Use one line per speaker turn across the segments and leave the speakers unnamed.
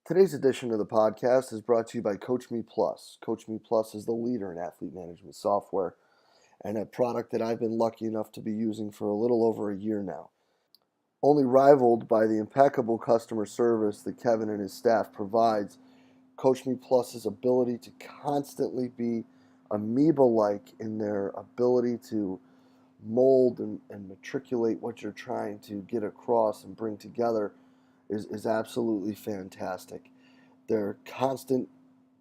Today's edition of the podcast is brought to you by Coach Me Plus. Coach Me Plus is the leader in athlete management software and a product that I've been lucky enough to be using for a little over a year now. Only rivaled by the impeccable customer service that Kevin and his staff provides, Coach Me Plus's ability to constantly be amoeba-like in their ability to mold and matriculate what you're trying to get across and bring together is absolutely fantastic. Their constant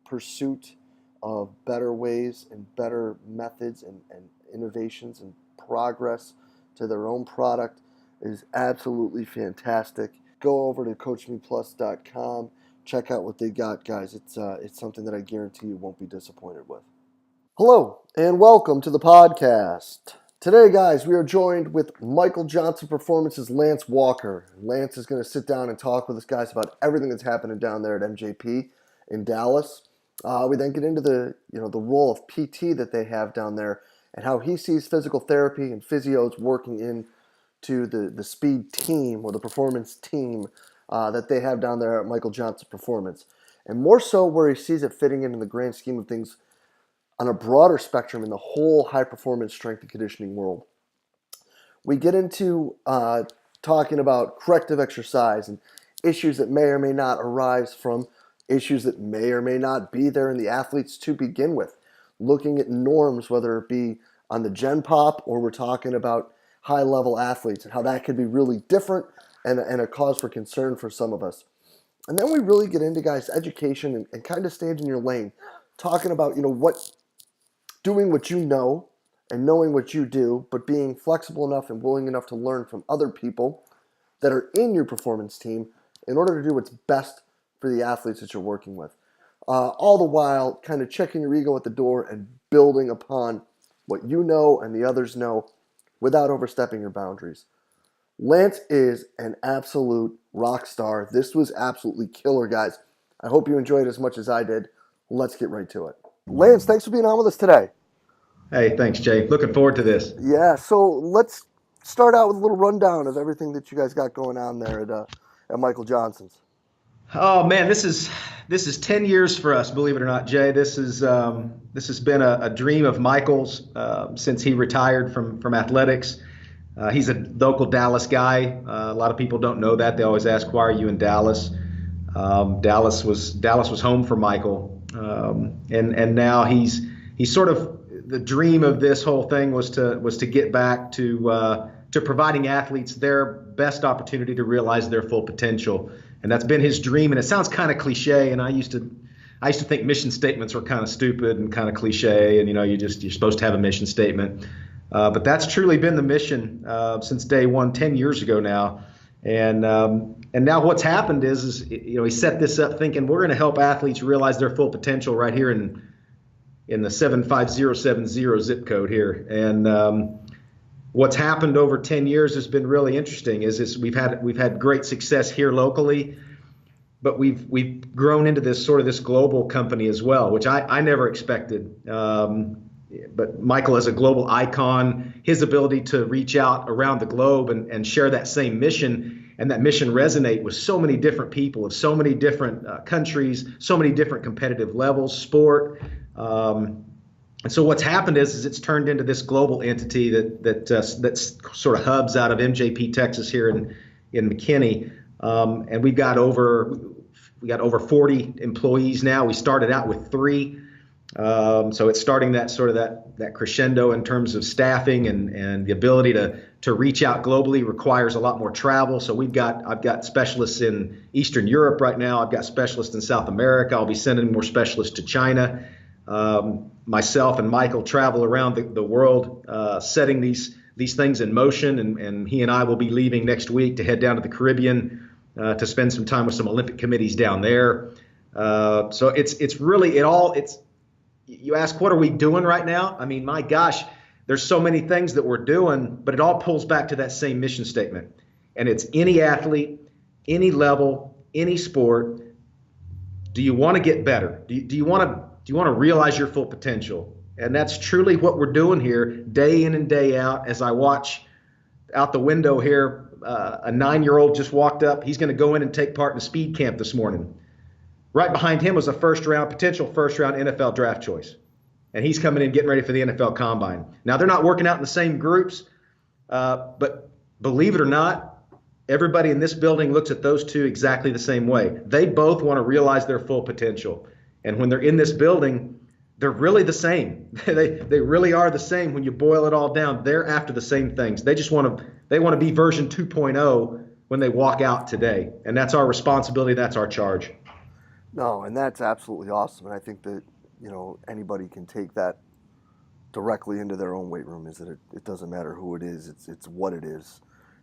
pursuit of better ways and better methods and innovations and progress to their own product is absolutely fantastic. Go over to CoachMePlus.com. Check out what they got, guys. It's something that I guarantee you won't be disappointed with. Hello, and welcome to the podcast. Today, guys, we are joined with Michael Johnson Performance's Lance Walker. Lance is going to sit down and talk with us, guys, about everything that's happening down there at MJP in Dallas. We then get into the role of PT that they have down there and how he sees physical therapy and physios working into the speed team or the performance team that they have down there at Michael Johnson Performance. And more so where he sees it fitting into the grand scheme of things on a broader spectrum in the whole high-performance strength and conditioning world. We get into talking about corrective exercise and issues that may or may not arise from issues that may or may not be there in the athletes to begin with. Looking at norms, whether it be on the Gen Pop or we're talking about high-level athletes and how that could be really different and a cause for concern for some of us. And then we really get into, guys, education and kind of staying in your lane, talking about, doing what you know and knowing what you do, but being flexible enough and willing enough to learn from other people that are in your performance team in order to do what's best for the athletes that you're working with. All the while kind of checking your ego at the door and building upon what you know and the others know without overstepping your boundaries. Lance is an absolute rock star. This was absolutely killer, guys. I hope you enjoyed it as much as I did. Let's get right to it. Lance, thanks for being on with us today.
Hey, thanks, Jay. Looking forward to this.
Yeah, so let's start out with a little rundown of everything that you guys got going on there at Michael Johnson's.
Oh man, this is 10 years for us, believe it or not, Jay. This has been a dream of Michael's since he retired from athletics. He's a local Dallas guy. A lot of people don't know that. They always ask, "Why are you in Dallas?" Dallas was home for Michael, and now he's sort of the dream of this whole thing was to get back to providing athletes their best opportunity to realize their full potential, and that's been his dream. And it sounds kind of cliche, and I used to think mission statements were kind of stupid and kind of cliche, and you're supposed to have a mission statement, but that's truly been the mission since day one, 10 years ago now. And now what's happened is he set this up thinking we're going to help athletes realize their full potential right here in the 75070 zip code here. And what's happened over 10 years has been really interesting. Is we've had great success here locally, but we've grown into this global company as well, which I never expected. But Michael is a global icon. His ability to reach out around the globe and share that same mission, and that mission resonate with so many different people of so many different countries, so many different competitive levels, sport. And so what's happened is it's turned into this global entity that's sort of hubs out of MJP, Texas, here in McKinney, and we got over 40 employees now. We started out with 3. So it's starting that crescendo in terms of staffing and the ability to reach out globally requires a lot more travel. So I've got specialists in Eastern Europe right now. I've got specialists in South America. I'll be sending more specialists to China. Myself and Michael travel around the world, setting these things in motion. And he and I will be leaving next week to head down to the Caribbean to spend some time with some Olympic committees down there. So it's really you ask, what are we doing right now? I mean, my gosh, there's so many things that we're doing, but it all pulls back to that same mission statement. And it's any athlete, any level, any sport. Do you want to get better? Do you want to realize your full potential? And that's truly what we're doing here day in and day out. As I watch out the window here, a 9-year-old just walked up. He's going to go in and take part in a speed camp this morning. Right behind him was a potential first round NFL draft choice. And he's coming in getting ready for the NFL Combine. Now, they're not working out in the same groups, but believe it or not, everybody in this building looks at those two exactly the same way. They both want to realize their full potential. And when they're in this building, they're really the same. They really are the same when you boil it all down. They're after the same things. They want to be version 2.0 when they walk out today. And that's our responsibility. That's our charge.
No, and that's absolutely awesome. And I think that, anybody can take that directly into their own weight room. Is that it doesn't matter who it is, it's what it is,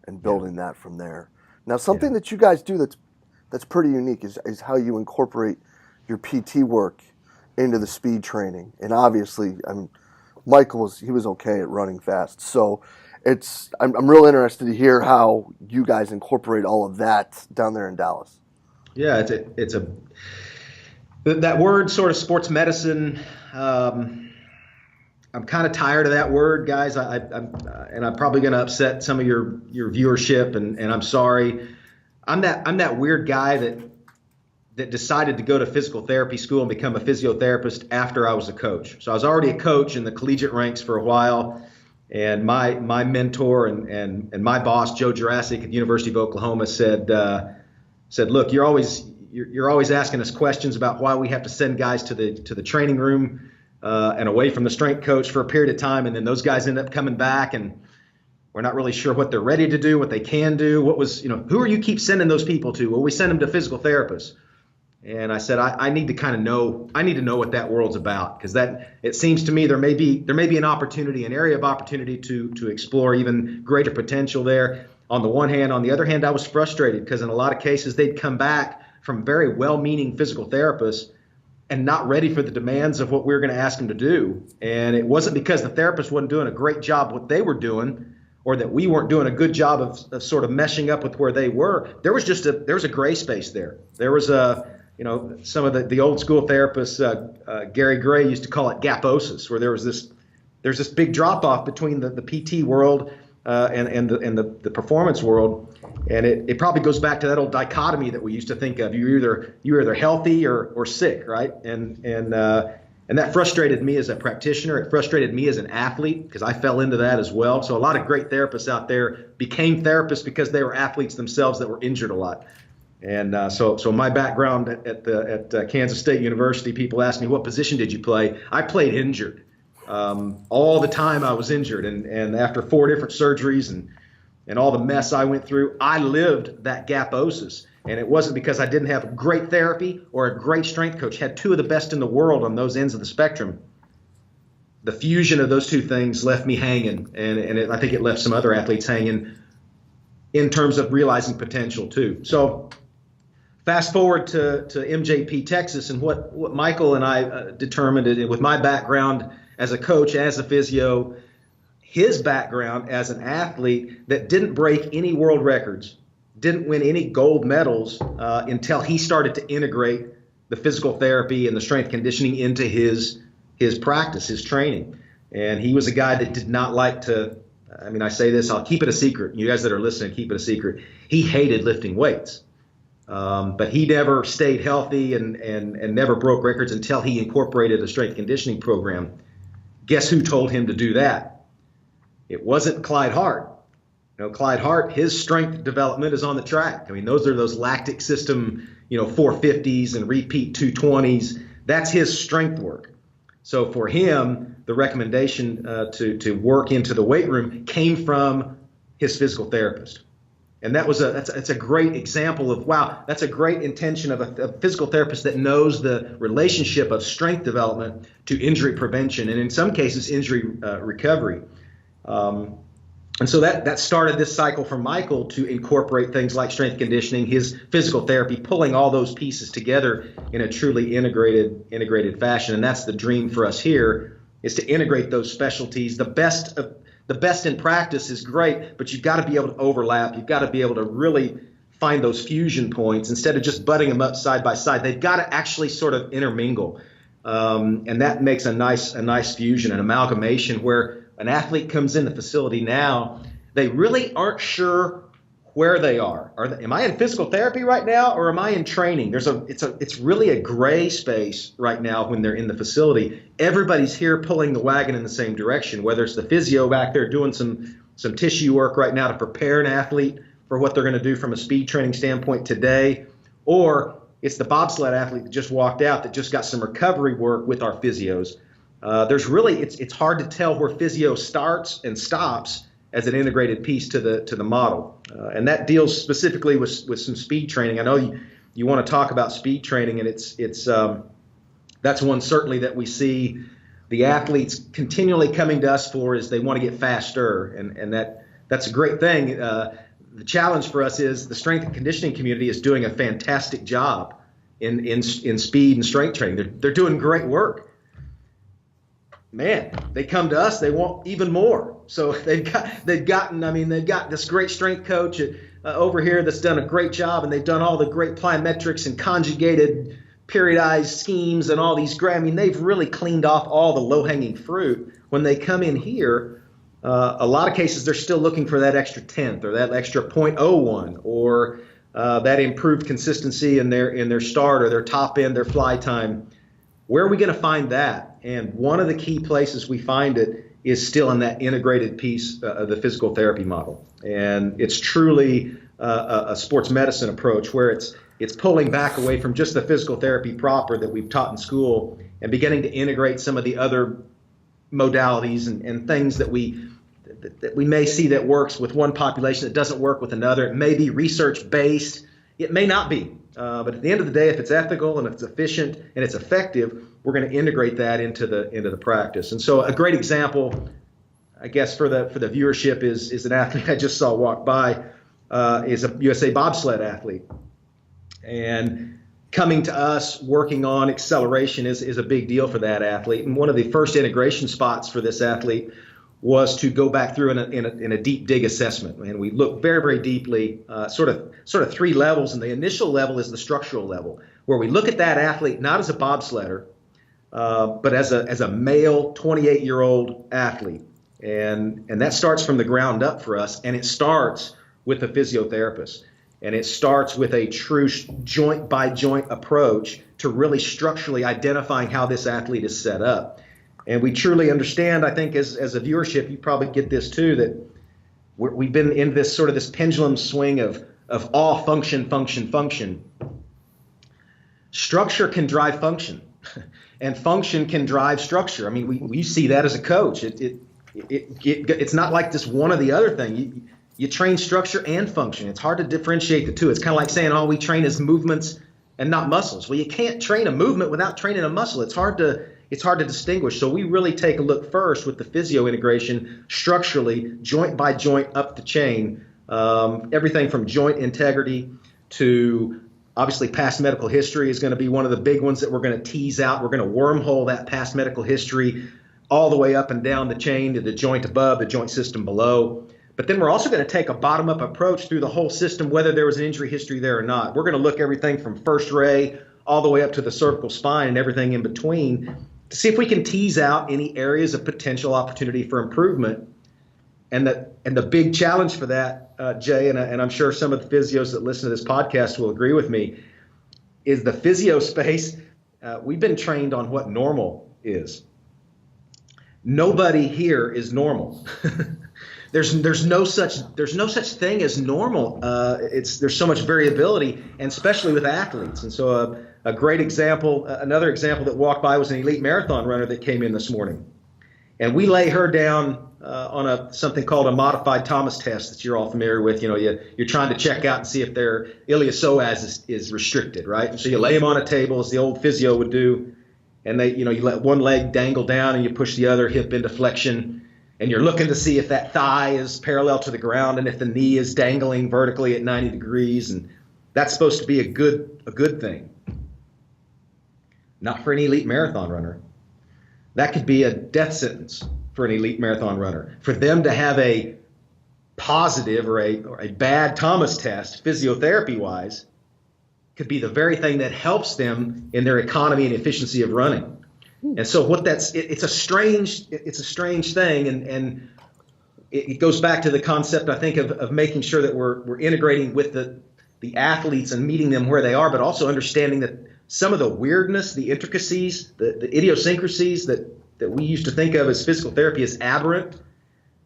and building that from there. Now, something that you guys do that's pretty unique is how you incorporate your PT work into the speed training. And obviously, Michael was okay at running fast, so I'm real interested to hear how you guys incorporate all of that down there in Dallas.
Yeah, that word, sort of sports medicine. I'm kind of tired of that word, guys. I'm probably going to upset some of your viewership, and I'm sorry. I'm that weird guy that decided to go to physical therapy school and become a physiotherapist after I was a coach. So I was already a coach in the collegiate ranks for a while, and my mentor and my boss, Joe Jurassic at the University of Oklahoma, said, look, you're always asking us questions about why we have to send guys to the training room and away from the strength coach for a period of time, and then those guys end up coming back, and we're not really sure what they're ready to do, what they can do. Who are you keep sending those people to? Well, we send them to physical therapists. And I said, I need to kind of know. I need to know what that world's about, because it seems to me there may be an opportunity, an area of opportunity to explore even greater potential there. On the one hand, on the other hand, I was frustrated because in a lot of cases they'd come back from very well-meaning physical therapists and not ready for the demands of what we were going to ask them to do. And it wasn't because the therapist wasn't doing a great job what they were doing, or that we weren't doing a good job of sort of meshing up with where they were. There was a gray space there. There was some of the old school therapists, Gary Gray used to call it gaposis, where there's this big drop off between the PT world and the performance world. And it probably goes back to that old dichotomy that we used to think of. You're either healthy or sick, right? And that frustrated me as a practitioner. It frustrated me as an athlete because I fell into that as well. So a lot of great therapists out there became therapists because they were athletes themselves that were injured a lot. And so my background at Kansas State University, people ask me, what position did you play? I played injured. All the time I was injured. And after 4 different surgeries and all the mess I went through, I lived that gaposis. And it wasn't because I didn't have great therapy or a great strength coach. Had two of the best in the world on those ends of the spectrum. The fusion of those two things left me hanging. And I think it left some other athletes hanging in terms of realizing potential too. So fast forward to MJP Texas, and what Michael and I determined with my background as a coach, as a physio, his background as an athlete that didn't break any world records, didn't win any gold medals until he started to integrate the physical therapy and the strength conditioning into his practice, his training. And he was a guy that did not like to, I say this, I'll keep it a secret. You guys that are listening, keep it a secret. He hated lifting weights. But he never stayed healthy and never broke records until he incorporated a strength conditioning program. Guess who told him to do that? It wasn't Clyde Hart. Clyde Hart, his strength development is on the track. Those are those lactic system, 450s and repeat 220s. That's his strength work. So for him, the recommendation to work into the weight room came from his physical therapist. And that's a great example of, wow, that's a great intention of a physical therapist that knows the relationship of strength development to injury prevention, and in some cases, injury recovery. And so that started this cycle for Michael to incorporate things like strength conditioning, his physical therapy, pulling all those pieces together in a truly integrated fashion. And that's the dream for us here, is to integrate those specialties. The best in practice is great, but you've got to be able to overlap. You've got to be able to really find those fusion points instead of just butting them up side by side. They've got to actually sort of intermingle. And that makes a nice fusion, an amalgamation where an athlete comes in the facility now, they really aren't sure where they are. Am I in physical therapy right now, or am I in training? It's really a gray space right now when they're in the facility. Everybody's here pulling the wagon in the same direction, whether it's the physio back there doing some tissue work right now to prepare an athlete for what they're going to do from a speed training standpoint today, or it's the bobsled athlete that just walked out that just got some recovery work with our physios. It's hard to tell where physio starts and stops as an integrated piece to the model. And that deals specifically with some speed training. I know you want to talk about speed training, and that's one certainly that we see the athletes continually coming to us for, is they want to get faster, and that's a great thing. The challenge for us is the strength and conditioning community is doing a fantastic job in speed and strength training. They're doing great work. Man, they come to us, they want even more. So they've got this great strength coach over here that's done a great job, and they've done all the great plyometrics and conjugated periodized schemes and all these they've really cleaned off all the low-hanging fruit. When they come in here, a lot of cases they're still looking for that extra tenth or that extra 0.01 or that improved consistency in their start or their top end, their fly time. Where are we going to find that? And one of the key places we find it is still in that integrated piece of the physical therapy model. And it's truly a sports medicine approach where it's pulling back away from just the physical therapy proper that we've taught in school and beginning to integrate some of the other modalities and things that we may see that works with one population that doesn't work with another. It may be research-based. It may not be. But at the end of the day, if it's ethical and if it's efficient and it's effective, we're going to integrate that into the practice. And so a great example, I guess, for the viewership is an athlete I just saw walk by, is a USA bobsled athlete. And coming to us, working on acceleration is a big deal for that athlete. And one of the first integration spots for this athlete was to go back through in a deep dig assessment. And we look very, very deeply, sort of three levels. And the initial level is the structural level, where we look at that athlete not as a bobsledder, but as a male 28-year-old athlete. And that starts from the ground up for us. And it starts with a physiotherapist. And it starts with a true joint by joint approach to really structurally identifying how this athlete is set up. And we truly understand, I think, as a viewership, you probably get this too, that we've been in this sort of this pendulum swing of all function. Structure can drive function, and function can drive structure. I mean, we see that as a coach. It's not like this one or the other thing. You train structure and function. It's hard to differentiate the two. It's kind of like saying all we train is movements and not muscles. Well, you can't train a movement without training a muscle. It's hard to distinguish. So we really take a look first with the physio integration structurally, joint by joint up the chain, everything from joint integrity to obviously past medical history is going to be one of the big ones that we're going to tease out. We're going to wormhole that past medical history all the way up and down the chain to the joint above, the joint system below. But then we're also going to take a bottom-up approach through the whole system, whether there was an injury history there or not. We're going to look everything from first ray all the way up to the cervical spine and everything in between to see if we can tease out any areas of potential opportunity for improvement. And the big challenge for that, Jay, and I'm sure some of the physios that listen to this podcast will agree with me, is the physio space. We've been trained on what normal is. Nobody here is normal. There's no such thing as normal. There's so much variability, and especially with athletes. And so a great example, another example that walked by was an elite marathon runner that came in this morning, and we lay her down on something called a modified Thomas test that you're all familiar with. You know, you're trying to check out and see if their iliopsoas is restricted, right? So you lay them on a table as the old physio would do, and you let one leg dangle down and you push the other hip into flexion. And you're looking to see if that thigh is parallel to the ground and if the knee is dangling vertically at 90 degrees. And that's supposed to be a good thing. Not for an elite marathon runner. That could be a death sentence for an elite marathon runner. For them to have a positive or a bad Thomas test, physiotherapy-wise, could be the very thing that helps them in their economy and efficiency of running. And so it's a strange thing, and it goes back to the concept, I think, of making sure that we're integrating with the athletes and meeting them where they are, but also understanding that some of the weirdness, the intricacies, the idiosyncrasies that we used to think of as physical therapy as aberrant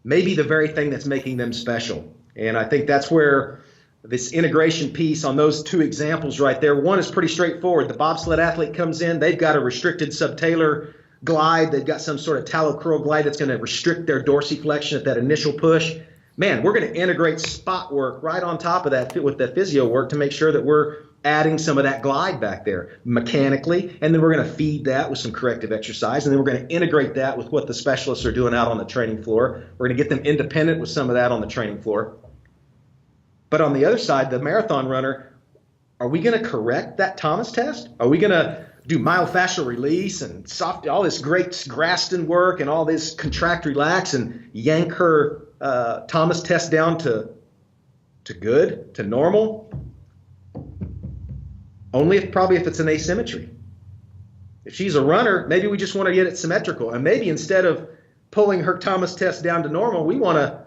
may be the very thing that's making them special. And I think that's where this integration piece on those two examples right there, one is pretty straightforward. The bobsled athlete comes in, they've got a restricted subtalar glide, they've got some sort of tallow curl glide that's going to restrict their dorsiflexion at that initial push. Man, we're going to integrate spot work right on top of that with that physio work to make sure that we're adding some of that glide back there mechanically, and then we're going to feed that with some corrective exercise, and then we're going to integrate that with what the specialists are doing out on the training floor. We're going to get them independent with some of that on the training floor. But on the other side, the marathon runner, are we going to correct that Thomas test? Are we going to do myofascial release and soft, all this great Graston work and all this contract, relax, and yank her Thomas test down to good, to normal? Only if it's an asymmetry. If she's a runner, maybe we just want to get it symmetrical. And maybe instead of pulling her Thomas test down to normal, we want to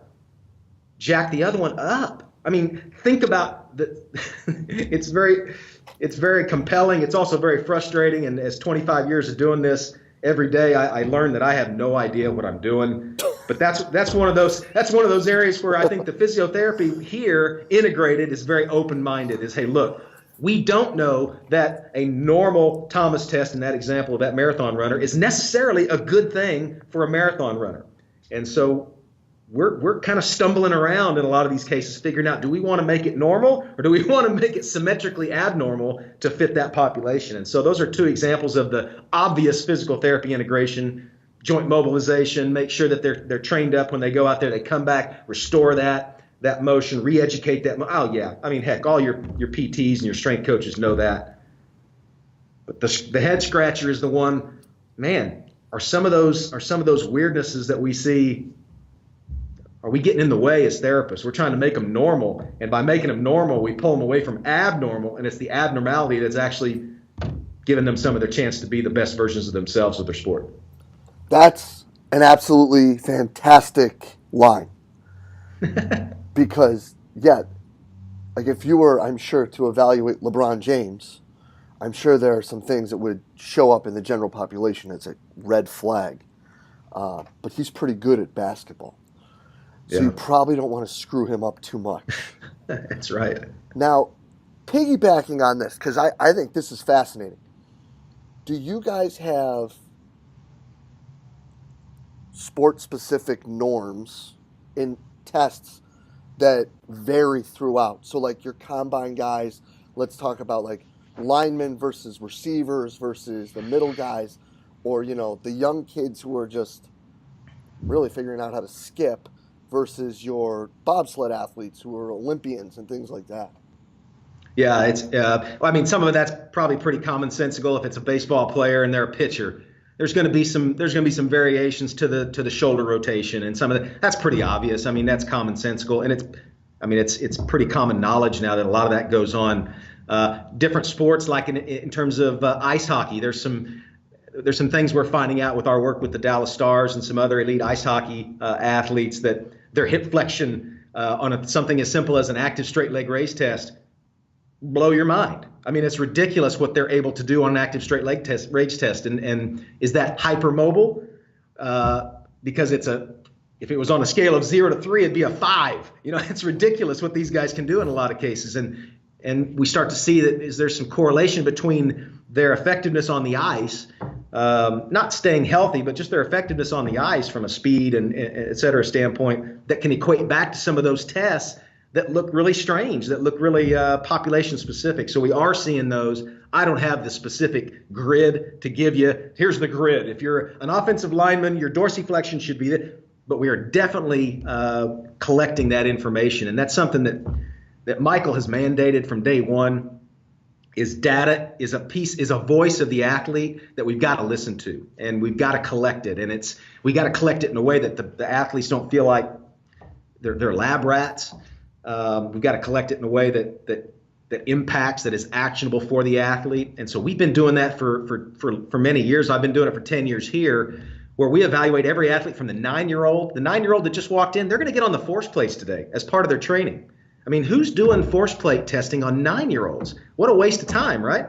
jack the other one up. I mean, think about the it's very compelling. It's also very frustrating. And as 25 years of doing this every day, I learned that I have no idea what I'm doing. But that's one of those areas where I think the physiotherapy here integrated is very open-minded. Is, hey, look, we don't know that a normal Thomas test in that example of that marathon runner is necessarily a good thing for a marathon runner. And so we're kind of stumbling around in a lot of these cases, figuring out, do we want to make it normal or do we want to make it symmetrically abnormal to fit that population? And so those are two examples of the obvious physical therapy integration, joint mobilization, make sure that they're trained up when they go out there, they come back, restore that motion, re-educate that. Oh yeah, I mean, heck, all your PTs and your strength coaches know that. But the head scratcher is the one, man, are some of those weirdnesses that we see, are we getting in the way as therapists? We're trying to make them normal, and by making them normal, we pull them away from abnormal, and it's the abnormality that's actually giving them some of their chance to be the best versions of themselves with their sport.
That's an absolutely fantastic line. Because, yeah, like if you were, I'm sure, to evaluate LeBron James, I'm sure there are some things that would show up in the general population as a red flag. But he's pretty good at basketball. So you probably don't want to screw him up too much.
That's right.
Now, piggybacking on this, because I think this is fascinating. Do you guys have sport-specific norms in tests that vary throughout? So like your combine guys, let's talk about like linemen versus receivers versus the middle guys, or, you know, the young kids who are just really figuring out how to skip versus your bobsled athletes who are Olympians and things like that.
Yeah, it's. I mean, some of that's probably pretty commonsensical. If it's a baseball player and they're a pitcher, there's going to be some variations to the shoulder rotation, and some of that's pretty obvious. I mean, that's commonsensical, and it's pretty common knowledge now that a lot of that goes on. Different sports, like in terms of ice hockey, there's some things we're finding out with our work with the Dallas Stars and some other elite ice hockey athletes, that their hip flexion on something as simple as an active straight leg raise test blow your mind. I mean, it's ridiculous what they're able to do on an active straight leg raise test. And is that hypermobile? Because if it was on a scale of 0 to 3, it'd be a 5. You know, it's ridiculous what these guys can do in a lot of cases. And we start to see that is there some correlation between their effectiveness on the ice, not staying healthy, but just their effectiveness on the ice from a speed and et cetera standpoint that can equate back to some of those tests that look really strange, that look really population specific. So we are seeing those. I don't have the specific grid to give you. Here's the grid. If you're an offensive lineman, your dorsiflexion should be there. But we are definitely collecting that information. And that's something that Michael has mandated from day one. Is data, is a voice of the athlete that we've got to listen to, and we've got to collect it. And we got to collect it in a way that the athletes don't feel like they're lab rats. We've got to collect it in a way that impacts, that is actionable for the athlete. And so we've been doing that for many years. I've been doing it for 10 years here, where we evaluate every athlete from the 9-year-old. The 9-year-old that just walked in, they're going to get on the force plates today as part of their training. I mean, who's doing force plate testing on 9-year-olds? What a waste of time, right?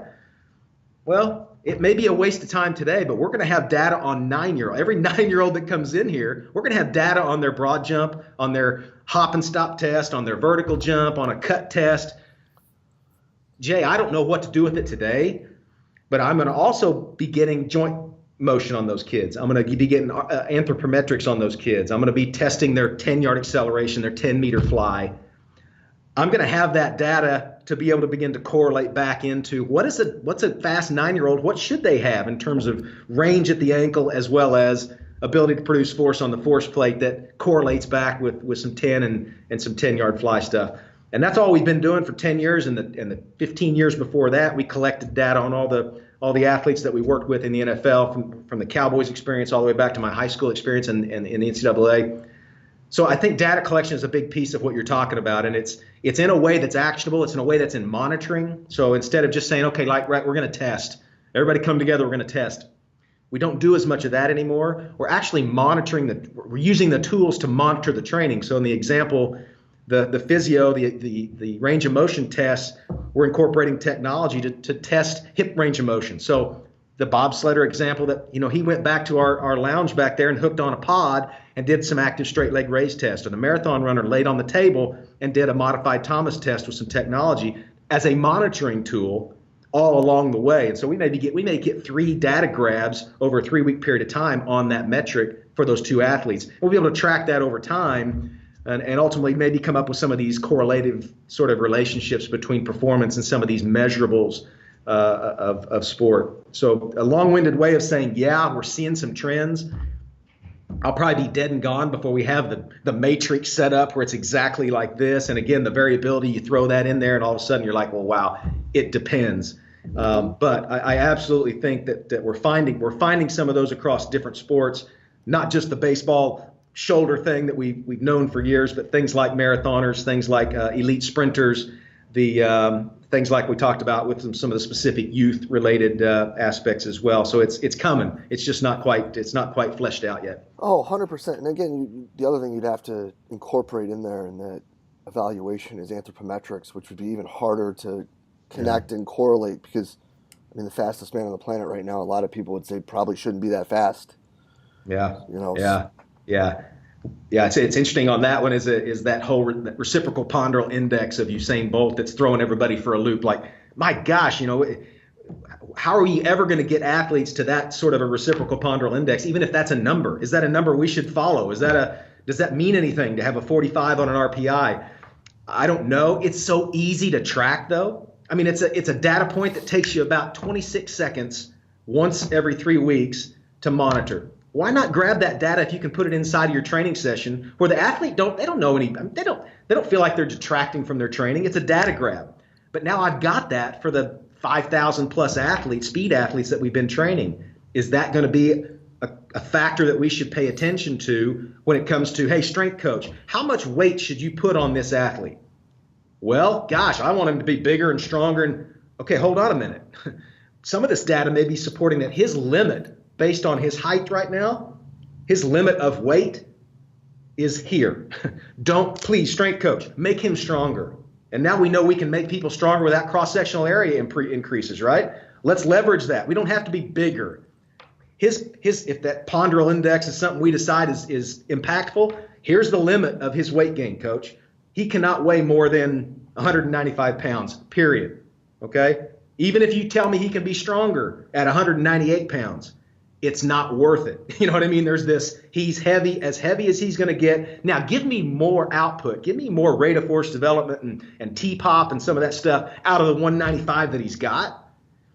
Well, it may be a waste of time today, but we're going to have data on 9-year-old. Every 9-year-old that comes in here, we're going to have data on their broad jump, on their hop and stop test, on their vertical jump, on a cut test. Jay, I don't know what to do with it today, but I'm going to also be getting joint motion on those kids. I'm going to be getting anthropometrics on those kids. I'm going to be testing their 10-yard acceleration, their 10-meter fly. I'm going to have that data to be able to begin to correlate back into what's a fast 9-year-old, what should they have in terms of range at the ankle as well as ability to produce force on the force plate that correlates back with some 10 and some 10-yard fly stuff. And that's all we've been doing for 10 years. And the 15 years before that, we collected data on all the athletes that we worked with in the NFL, from the Cowboys experience all the way back to my high school experience in the NCAA. So I think data collection is a big piece of what you're talking about, and it's in a way that's actionable. It's in a way that's in monitoring. So instead of just saying, okay, right, we're going to test. Everybody come together, we're going to test. We don't do as much of that anymore. We're actually we're using the tools to monitor the training. So in the example, the physio, the range of motion tests, we're incorporating technology to test hip range of motion. So the bobsledder example that, he went back to our lounge back there and hooked on a pod and did some active straight leg raise test. Or the marathon runner laid on the table and did a modified Thomas test with some technology as a monitoring tool all along the way. And so we may get 3 data grabs over a 3-week period of time on that metric for those 2 athletes. We'll be able to track that over time and ultimately maybe come up with some of these correlative sort of relationships between performance and some of these measurables of sport. So a long-winded way of saying, yeah, we're seeing some trends. I'll probably be dead and gone before we have the matrix set up where it's exactly like this. And again, the variability, you throw that in there and all of a sudden you're like, well, wow, it depends. But I absolutely think that we're finding some of those across different sports, not just the baseball shoulder thing that we've known for years, but things like marathoners, things like elite sprinters, the things like we talked about with some of the specific youth-related aspects as well. So it's coming. It's just not quite fleshed out yet.
Oh, 100%. And again, the other thing you'd have to incorporate in there in that evaluation is anthropometrics, which would be even harder to connect and correlate because, the fastest man on the planet right now, a lot of people would say probably shouldn't be that fast.
Yeah. Yeah, it's interesting on that one is that whole reciprocal ponderal index of Usain Bolt that's throwing everybody for a loop. Like, my gosh, how are we ever going to get athletes to that sort of a reciprocal ponderal index, even if that's a number? Is that a number we should follow? Does that mean anything to have a 45 on an RPI? I don't know. It's so easy to track, though. It's a data point that takes you about 26 seconds once every 3 weeks to monitor. Why not grab that data if you can put it inside of your training session where the athlete they don't feel like they're detracting from their training. It's a data grab. But now I've got that for the 5,000 plus speed athletes that we've been training. Is that going to be a factor that we should pay attention to when it comes to, hey, strength coach, how much weight should you put on this athlete? Well, gosh, I want him to be bigger and stronger. And okay, hold on a minute. Some of this data may be supporting that his limit based on his height right now, his limit of weight is here. Please, strength coach, make him stronger. And now we know we can make people stronger with that cross-sectional area increases, right? Let's leverage that. We don't have to be bigger. If that ponderal index is something we decide is impactful, here's the limit of his weight gain, coach. He cannot weigh more than 195 pounds, period. Okay? Even if you tell me he can be stronger at 198 pounds, it's not worth it. You know what I mean? There's this, he's heavy as he's going to get. Now, give me more output. Give me more rate of force development and T-pop and some of that stuff out of the 195 that he's got.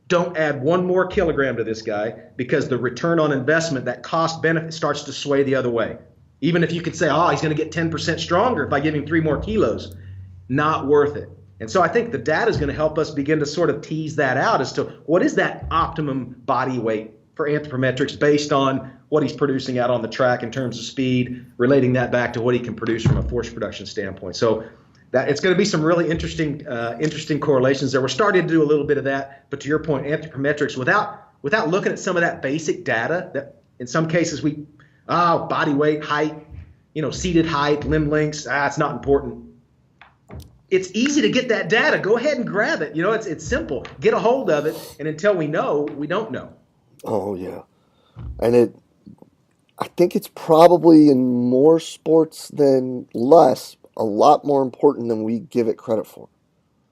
Don't add 1 more kilogram to this guy because the return on investment, that cost benefit starts to sway the other way. Even if you could say, he's going to get 10% stronger if I give him 3 more kilos. Not worth it. And so I think the data is going to help us begin to sort of tease that out as to what is that optimum body weight for anthropometrics based on what he's producing out on the track in terms of speed, relating that back to what he can produce from a force production standpoint. So that it's going to be some really interesting correlations there. We're starting to do a little bit of that, but to your point, anthropometrics without looking at some of that basic data In some cases, body weight, height, seated height, limb lengths, it's not important. It's easy to get that data. Go ahead and grab it. It's simple. Get a hold of it, and until we know, we don't know.
Oh yeah, and I think it's probably in more sports than less, a lot more important than we give it credit for.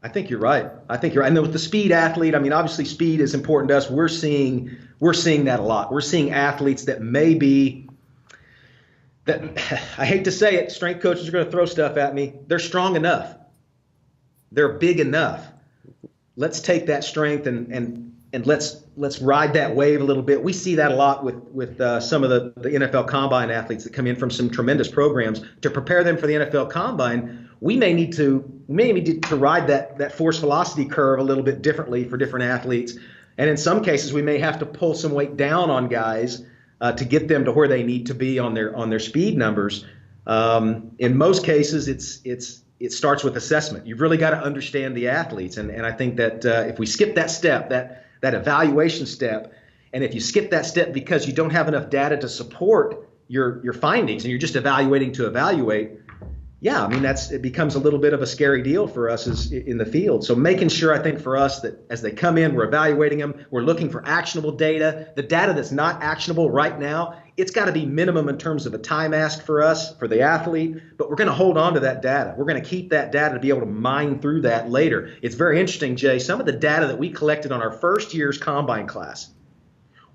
I think you're right. And then with the speed athlete, I mean, obviously speed is important to us. We're seeing that a lot. We're seeing athletes that I hate to say it, strength coaches are going to throw stuff at me. They're strong enough. They're big enough. Let's take that strength and let's ride that wave a little bit. We see that a lot with some of the NFL Combine athletes that come in from some tremendous programs. To prepare them for the NFL Combine, we may need to ride that force velocity curve a little bit differently for different athletes. And in some cases, we may have to pull some weight down on guys to get them to where they need to be on their speed numbers. In most cases, it starts with assessment. You've really got to understand the athletes. And I think that if we skip that step, that evaluation step, and if you skip that step because you don't have enough data to support your findings and you're just evaluating to evaluate, yeah, I mean, it becomes a little bit of a scary deal for us in the field. So making sure, I think, for us that as they come in, we're evaluating them, we're looking for actionable data. The data that's not actionable right now, it's got to be minimum in terms of a time ask for us, for the athlete, but we're going to hold on to that data. We're going to keep that data to be able to mine through that later. It's very interesting, Jay, some of the data that we collected on our first year's combine class,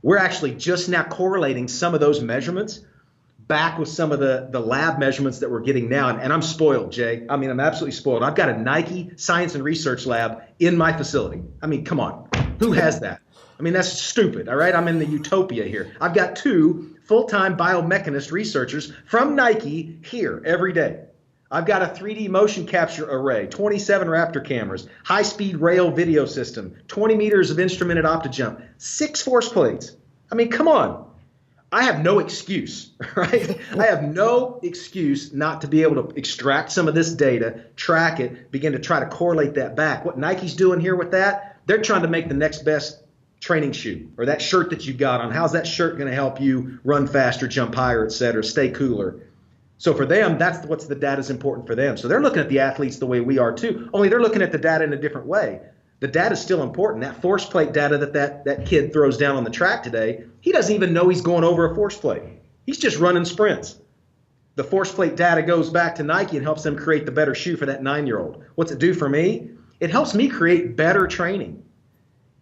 we're actually just now correlating some of those measurements back with some of the lab measurements that we're getting now. And I'm spoiled, Jay. I mean, I'm absolutely spoiled. I've got a Nike science and research lab in my facility. I mean, come on. Who has that? I mean, that's stupid, all right? I'm in the utopia here. I've got 2 full-time biomechanist researchers from Nike here every day. I've got a 3D motion capture array, 27 Raptor cameras, high-speed rail video system, 20 meters of instrumented optojump, 6 force plates. I mean, come on. I have no excuse, right? I have no excuse not to be able to extract some of this data, track it, begin to try to correlate that back. What Nike's doing here with that, they're trying to make the next best training shoe, or that shirt that you got on. How's that shirt going to help you run faster, jump higher, et cetera, stay cooler? So for them, that's what's the data is important for them. So they're looking at the athletes the way we are too, only they're looking at the data in a different way. The data is still important. That force plate data that kid throws down on the track today, he doesn't even know he's going over a force plate. He's just running sprints. The force plate data goes back to Nike and helps them create the better shoe for that 9-year-old. What's it do for me? It helps me create better training.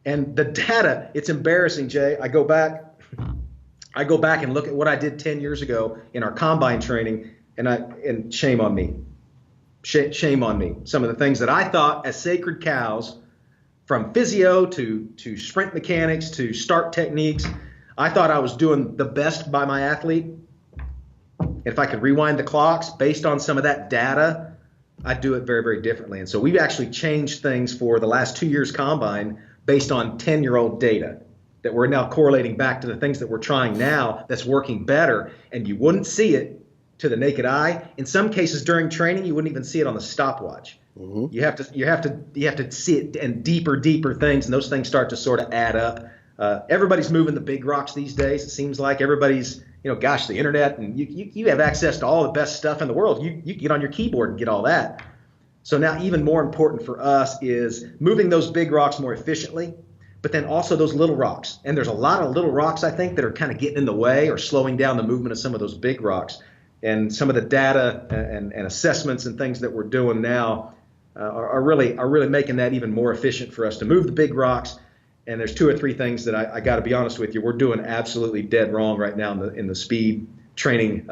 And the data, it's embarrassing, Jay. I go back and look at what I did 10 years ago in our combine training, and shame on me. Shame on me. Some of the things that I thought as sacred cows, from physio to sprint mechanics to start techniques, I thought I was doing the best by my athlete. If I could rewind the clocks based on some of that data, I'd do it very, very differently. And so we've actually changed things for the last 2 years combine based on 10-year-old data that we're now correlating back to the things that we're trying now that's working better. And you wouldn't see it to the naked eye. In some cases during training, you wouldn't even see it on the stopwatch. Mm-hmm. You have to see it in deeper things, and those things start to sort of add up. Everybody's moving the big rocks these days. It seems like everybody's, the internet, and you have access to all the best stuff in the world. You get on your keyboard and get all that. So now even more important for us is moving those big rocks more efficiently, but then also those little rocks. And there's a lot of little rocks, I think, that are kind of getting in the way or slowing down the movement of some of those big rocks. And some of the data and assessments and things that we're doing now are really making that even more efficient for us to move the big rocks. And there's 2 or 3 things that I got to be honest with you, we're doing absolutely dead wrong right now in the speed training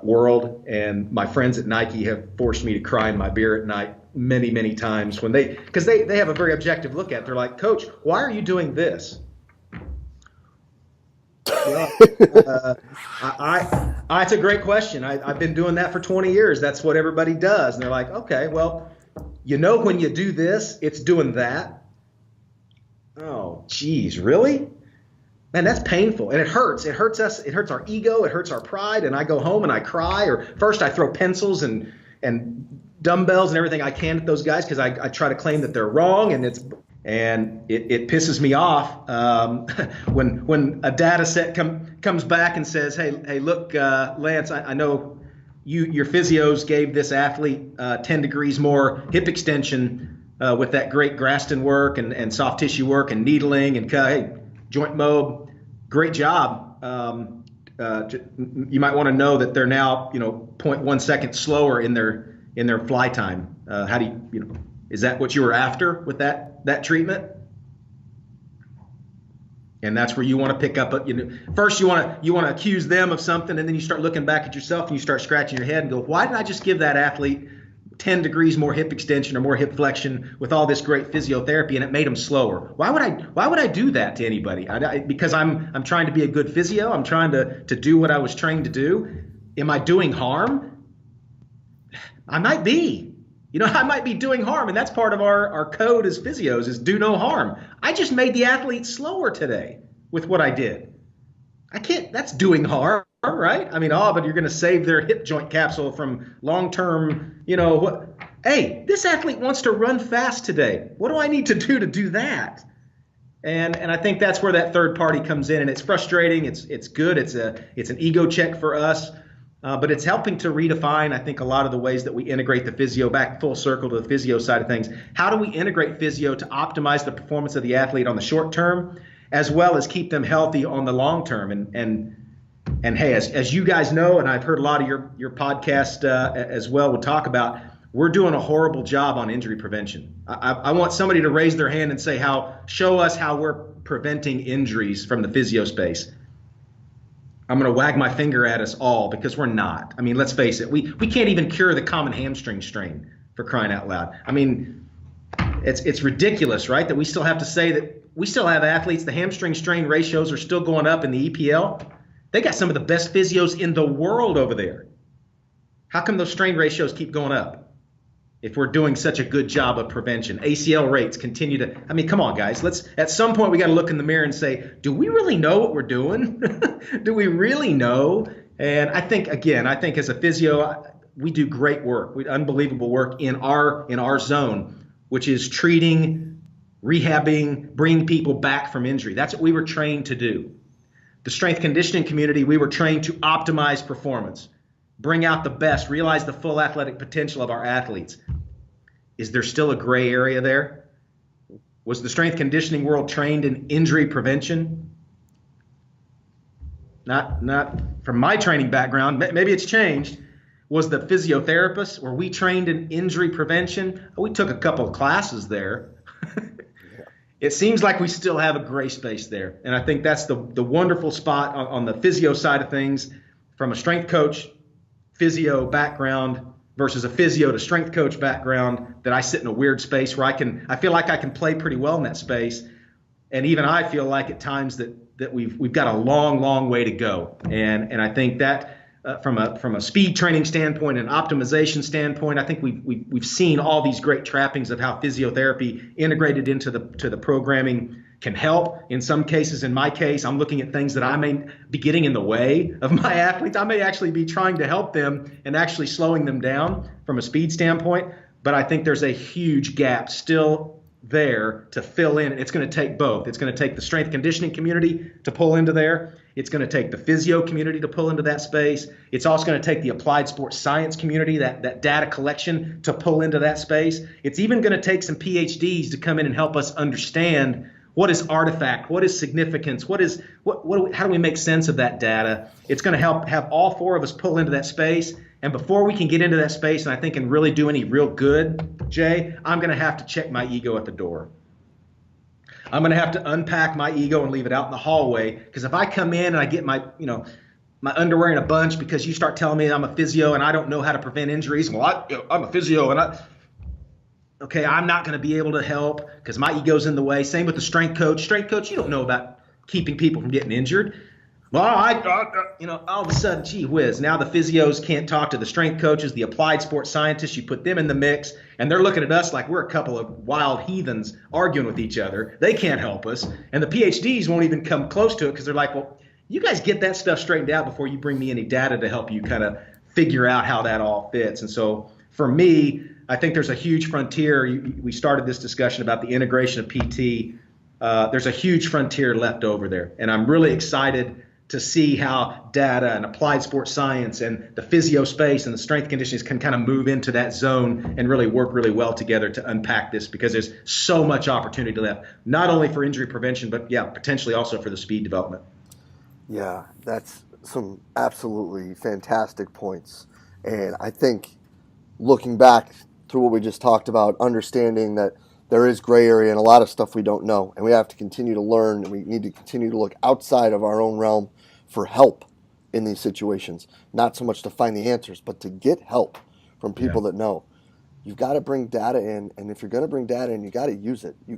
world. And my friends at Nike have forced me to cry in my beer at night many times because they have a very objective look at it. They're like, Coach, why are you doing this? Well, it's a great question. I've been doing that for 20 years. That's what everybody does. And they're like, okay, well, when you do this, it's doing that. Oh, geez, really? Man, that's painful. And it hurts. It hurts us. It hurts our ego. It hurts our pride. And I go home and I cry. Or first I throw pencils and dumbbells and everything I can at those guys because I try to claim that they're wrong. And And it pisses me off when a data set comes back and says, hey, look, Lance, I know your physios gave this athlete 10 degrees more hip extension with that great Graston work and soft tissue work and needling and hey, joint mob, great job. You might want to know that they're now 0.1 second slower in their fly time. How do you is that what you were after with that treatment? And that's where you want to pick up. First you want to accuse them of something, and then you start looking back at yourself and you start scratching your head and go, why did I just give that athlete 10 degrees more hip extension or more hip flexion with all this great physiotherapy and it made them slower? Why would I do that to anybody? Because I'm trying to be a good physio. I'm trying to do what I was trained to do. Am I doing harm? I might be. I might be doing harm, and that's part of our code as physios is do no harm. I just made the athlete slower today with what I did. I can't, that's doing harm, right? I mean, but you're going to save their hip joint capsule from long-term, what? Hey, this athlete wants to run fast today. What do I need to do that? And I think that's where that third party comes in, and it's frustrating. It's good. It's an ego check for us. But it's helping to redefine, I think, a lot of the ways that we integrate the physio back full circle to the physio side of things. How do we integrate physio to optimize the performance of the athlete on the short term, as well as keep them healthy on the long term? And hey, as you guys know, and I've heard a lot of your podcast as well would talk about, we're doing a horrible job on injury prevention. I want somebody to raise their hand and say show us how we're preventing injuries from the physio space. I'm going to wag my finger at us all because we're not. I mean, let's face it. We can't even cure the common hamstring strain, for crying out loud. I mean, it's ridiculous, right? That we still have to say that we still have athletes. The hamstring strain ratios are still going up in the EPL. They got some of the best physios in the world over there. How come those strain ratios keep going up? If we're doing such a good job of prevention, ACL rates continue to, I mean, come on, guys. At some point, we got to look in the mirror and say, do we really know what we're doing? Do we really know? And I think as a physio, we do great work. Unbelievable work in our zone, which is treating, rehabbing, bringing people back from injury. That's what we were trained to do. The strength conditioning community, we were trained to optimize performance, bring out the best, realize the full athletic potential of our athletes. Is there still a gray area there? Was the strength conditioning world trained in injury prevention? Not from my training background. Maybe it's changed. Was the physiotherapist, were we trained in injury prevention? We took a couple of classes there. It seems like we still have a gray space there. And I think that's the wonderful spot on the physio side of things, from a strength coach physio background versus a physio to strength coach background, that I sit in a weird space where I feel like I can play pretty well in that space. And even I feel like at times that we've got a long way to go. And I think that from a speed training standpoint and optimization standpoint, I think we've seen all these great trappings of how physiotherapy integrated into the programming can help. In some cases, in my case, I'm looking at things that I may be getting in the way of my athletes. I may actually be trying to help them and actually slowing them down from a speed standpoint. But I think there's a huge gap still there to fill in. It's going to take both. It's going to take the strength conditioning community to pull into there. It's going to take the physio community to pull into that space. It's also going to take the applied sports science community, that data collection, to pull into that space. It's even going to take some PhDs to come in and help us understand what is artifact, what is significance, how do we make sense of that data. It's going to help have all four of us pull into that space. And before we can get into that space, and I think and really do any real good, Jay, I'm going to have to check my ego at the door. I'm going to have to unpack my ego and leave it out in the hallway. Because if I come in and I get my underwear in a bunch because you start telling me I'm a physio and I don't know how to prevent injuries, well, I'm a physio and I'm not going to be able to help because my ego's in the way. Same with the strength coach. Strength coach, you don't know about keeping people from getting injured. Well, all of a sudden, gee whiz, now the physios can't talk to the strength coaches, the applied sports scientists. You put them in the mix, and they're looking at us like we're a couple of wild heathens arguing with each other. They can't help us. And the PhDs won't even come close to it because they're like, well, you guys get that stuff straightened out before you bring me any data to help you kind of figure out how that all fits. And so for me, I think there's a huge frontier. We started this discussion about the integration of PT. There's a huge frontier left over there, and I'm really excited to see how data and applied sports science and the physio space and the strength conditioning can kind of move into that zone and really work really well together to unpack this, because there's so much opportunity left, not only for injury prevention, but yeah, potentially also for the speed development.
Yeah, that's some absolutely fantastic points. And I think looking back through what we just talked about, understanding that there is gray area and a lot of stuff we don't know, and we have to continue to learn, and we need to continue to look outside of our own realm for help in these situations. Not so much to find the answers, but to get help from
Yeah.
people that know. You've got to bring data in, and if you're going to bring data in, you got to use it. You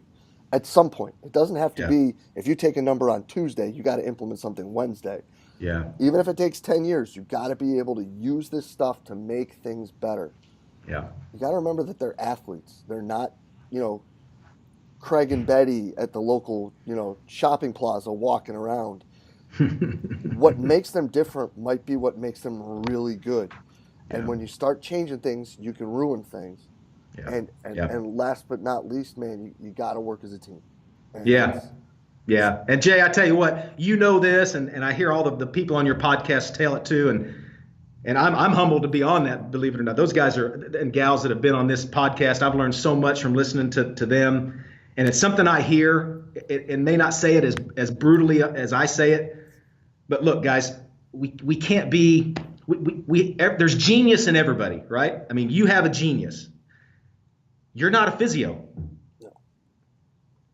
at some point. It doesn't have to
Yeah.
be if you take a number on Tuesday, you got to implement something Wednesday.
Yeah.
Even if it takes 10 years, you've got to be able to use this stuff to make things better.
Yeah.
You got to remember that they're athletes. They're not, you know, Craig and Betty at the local, shopping plaza walking around. What makes them different might be what makes them really good. And
Yeah.
when you start changing things, you can ruin things.
Yeah.
And and,
Yeah.
and last but not least, man, you got to work as a team. And
Yeah. Yeah. And Jay, I tell you what, you know this, and I hear all the people on your podcast tell it too. And I'm humbled to be on that, believe it or not. Those guys are and gals that have been on this podcast. I've learned so much from listening to them. And it's something I hear. It may not say it as brutally as I say it. But look, guys, we can't be there's genius in everybody, right? I mean, you have a genius. You're not a physio.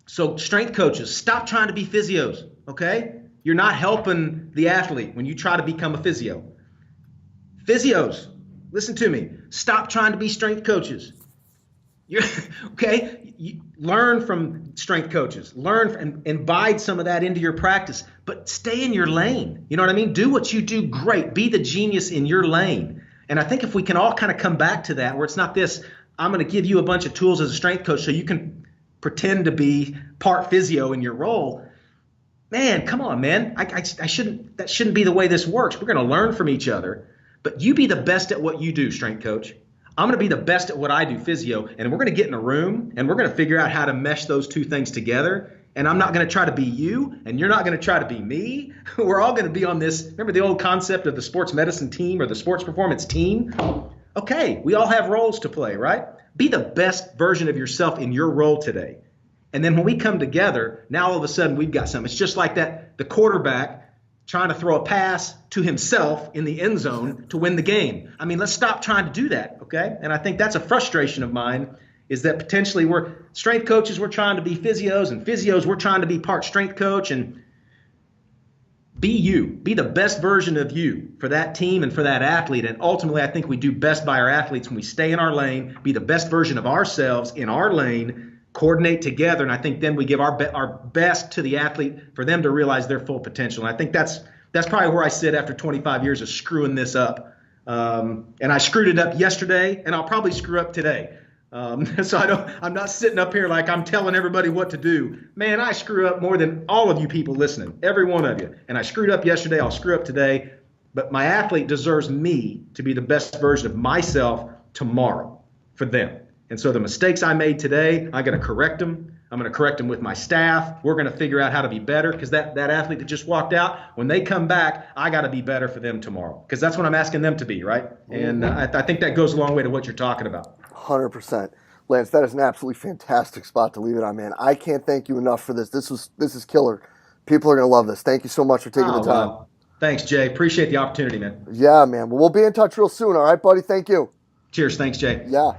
So strength coaches, stop trying to be physios, okay? You're not helping the athlete when you try to become a physio. Physios, listen to me. Stop trying to be strength coaches. You're, okay? Learn from strength coaches. Learn and imbibe some of that into your practice, but stay in your lane. You know what I mean? Do what you do great. Be the genius in your lane. And I think if we can all kind of come back to that, where it's not this, I'm going to give you a bunch of tools as a strength coach so you can pretend to be part physio in your role. Man, come on, man. I shouldn't. That shouldn't be the way this works. We're going to learn from each other, but you be the best at what you do, strength coach. I'm going to be the best at what I do, physio, and we're going to get in a room and we're going to figure out how to mesh those two things together. And I'm not going to try to be you, and you're not going to try to be me. We're all going to be on this. Remember the old concept of the sports medicine team or the sports performance team? Okay, we all have roles to play, right? Be the best version of yourself in your role today. And then when we come together, now all of a sudden we've got something. It's just like that, the quarterback trying to throw a pass to himself in the end zone to win the game. I mean, let's stop trying to do that, okay? And I think that's a frustration of mine, is that potentially we're strength coaches, we're trying to be physios, and physios, we're trying to be part strength coach. And be you. Be the best version of you for that team and for that athlete. And ultimately, I think we do best by our athletes when we stay in our lane, be the best version of ourselves in our lane, coordinate together. And I think then we give our best to the athlete for them to realize their full potential. And I think that's probably where I sit after 25 years of screwing this up. And I screwed it up yesterday, and I'll probably screw up today. So I'm not sitting up here like I'm telling everybody what to do. Man, I screw up more than all of you people listening, every one of you. And I screwed up yesterday. I'll screw up today. But my athlete deserves me to be the best version of myself tomorrow for them. And so the mistakes I made today, I'm going to correct them. I'm going to correct them with my staff. We're going to figure out how to be better, because that athlete that just walked out, when they come back, I got to be better for them tomorrow, because that's what I'm asking them to be, right? And I think that goes a long way to what you're talking about.
100%. Lance, that is an absolutely fantastic spot to leave it on, man. I can't thank you enough for this. This is killer. People are going to love this. Thank you so much for taking the time.
Wow. Thanks, Jay. Appreciate the opportunity, man.
Yeah, man. Well, we'll be in touch real soon. All right, buddy? Thank you.
Cheers. Thanks, Jay.
Yeah.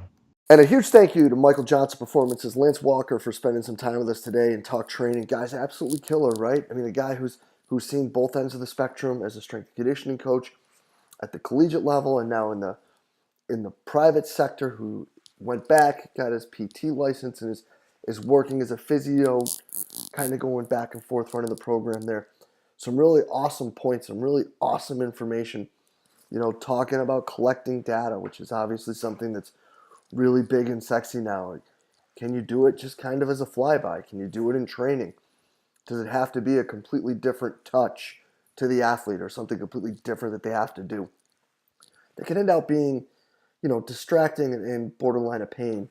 And a huge thank you to Michael Johnson Performance's Lance Walker for spending some time with us today and talk training. Guy's absolutely killer, right? I mean, a guy who's seen both ends of the spectrum as a strength and conditioning coach at the collegiate level and now in the private sector, who went back, got his PT license, and is working as a physio, kind of going back and forth running the program there. Some really awesome points, some really awesome information, talking about collecting data, which is obviously something that's really big and sexy now. Like, can you do it just kind of as a flyby? Can you do it in training? Does it have to be a completely different touch to the athlete or something completely different that they have to do? That can end up being, distracting and borderline a pain.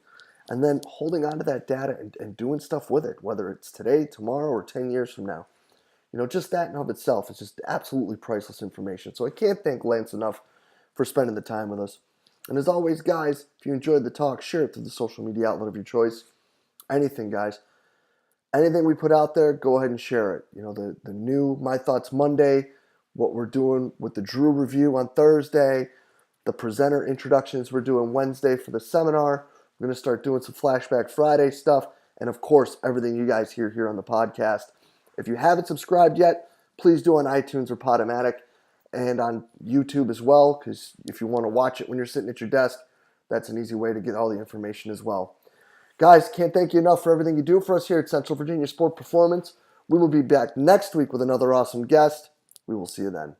And then holding on to that data and doing stuff with it, whether it's today, tomorrow, or 10 years from now. Just that in of itself is just absolutely priceless information. So I can't thank Lance enough for spending the time with us. And as always, guys, if you enjoyed the talk, share it to the social media outlet of your choice. Anything, guys. Anything we put out there, go ahead and share it. The new My Thoughts Monday, what we're doing with the Drew review on Thursday, the presenter introductions we're doing Wednesday for the seminar. We're going to start doing some Flashback Friday stuff, and of course, everything you guys hear here on the podcast. If you haven't subscribed yet, please do on iTunes or Podomatic and on YouTube as well, because if you want to watch it when you're sitting at your desk, that's an easy way to get all the information as well. Guys, can't thank you enough for everything you do for us here at Central Virginia Sport Performance. We will be back next week with another awesome guest. We will see you then.